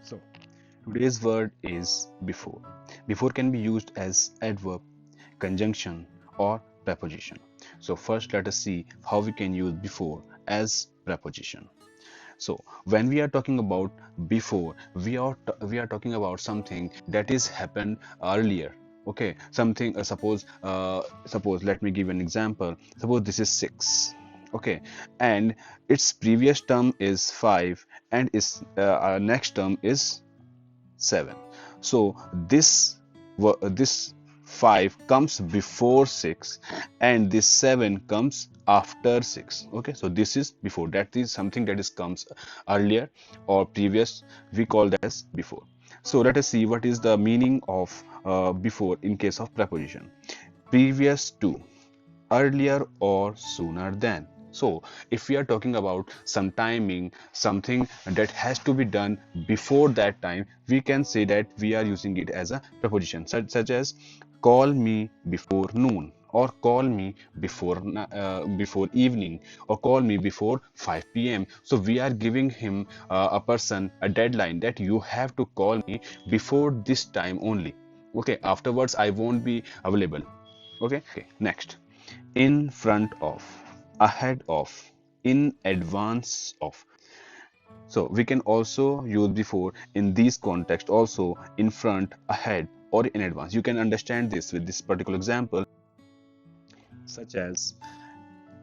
So today's word is before. Before can be used as adverb, conjunction, or preposition. So first let us see how we can use before as preposition. So when we are talking about before, we are talking about something that is happened earlier. Okay, something suppose let me give an example. Suppose this is 6. Okay, and its previous term is 5, and its next term is 7. So this 5 comes before 6, and this 7 comes after 6. Okay, so this is before. That is something that is comes earlier or previous. We call that as before. So let us see what is the meaning of before in case of preposition. Previous to, earlier or sooner than. So if we are talking about some timing, something that has to be done before that time, we can say that we are using it as a preposition, such as call me before noon, or call me before evening, or call me before 5 p.m. So we are giving him a person a deadline that you have to call me before this time only. Okay, afterwards I won't be available. Okay, next. In front of, ahead of, in advance of. So we can also use before in these context also, in front, ahead, or in advance. You can understand this with this particular example, such as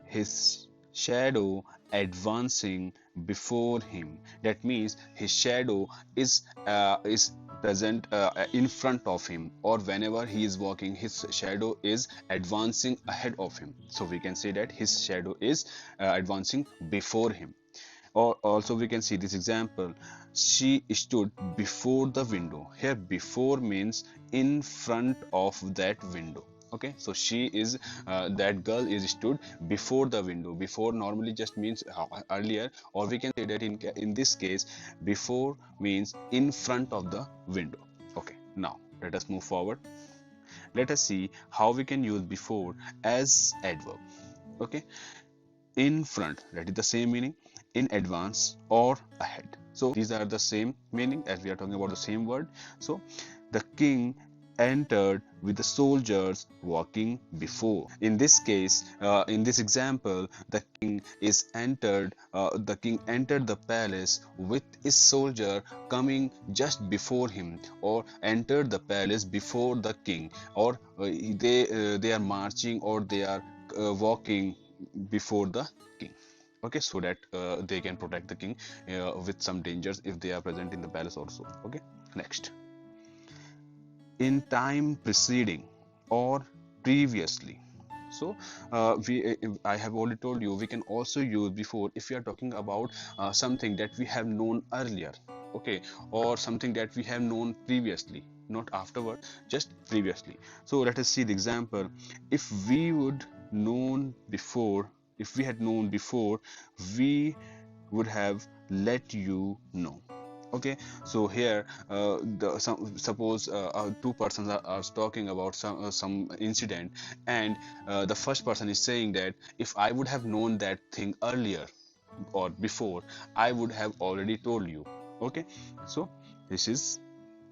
his shadow advancing before him. That means his shadow is present in front of him, or whenever he is walking, his shadow is advancing ahead of him. So we can say that his shadow is advancing before him. Or also we can see this example, she stood before the window. Here before means in front of that window. Okay, so she is that girl is stood before the window. Before normally just means earlier, or we can say that in this case before means in front of the window. Okay, now let us move forward. Let us see how we can use before as adverb. Okay, in front, that is the same meaning, in advance or ahead. So these are the same meaning as we are talking about the same word. So the king entered with the soldiers walking before. In this case, in this example, the king entered the palace with his soldier coming just before him, or entered the palace before the king, or they are marching, or they are walking before the king. Okay, so that they can protect the king with some dangers if they are present in the palace also. Okay, next. In time preceding or previously. So I have already told you, we can also use before if we are talking about something that we have known earlier. Okay, or something that we have known previously, not afterward, just previously. So let us see the example. If we would known before, if we had known before, we would have let you know. Okay, so here suppose two persons are talking about some incident, and the first person is saying that if I would have known that thing earlier or before, I would have already told you. Okay, so this is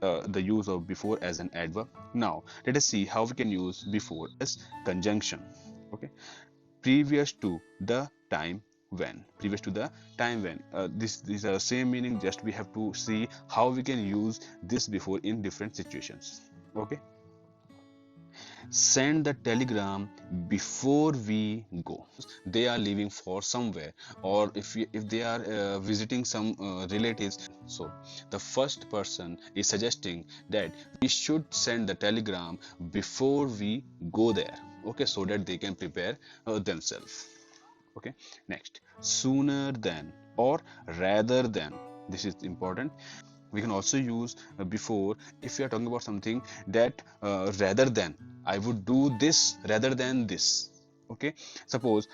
the use of before as an adverb. Now let us see how we can use before as conjunction. Okay, previous to the time when. Previous to the time when, these are the same meaning, just we have to see how we can use this before in different situations. Okay, send the telegram before we go. They are leaving for somewhere, or if they are visiting some relatives. So the first person is suggesting that we should send the telegram before we go there. Okay, so that they can prepare themselves. Okay, next, sooner than or rather than. This is important. We can also use before if we are talking about something that rather than, I would do this rather than this. Okay, suppose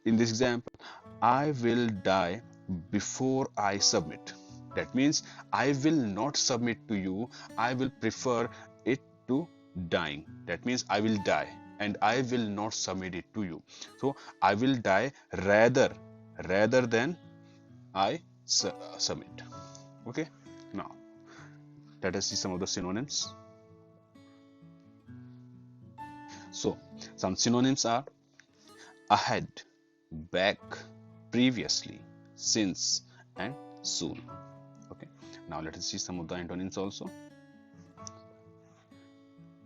in this example, I will die before I submit. That means I will not submit to you, I will prefer it to dying. That means I will die and I will not submit it to you. So I will die rather than I submit. Okay, now Let us see some of the synonyms. So some synonyms are ahead, back, previously, since, and soon. Okay, now let us see some of the antonyms also.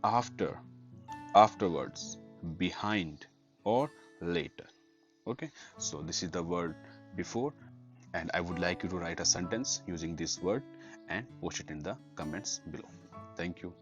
After, afterwards, behind, or later. Okay, so this is the word before, and I would like you to write a sentence using this word and post it in the comments below. Thank you.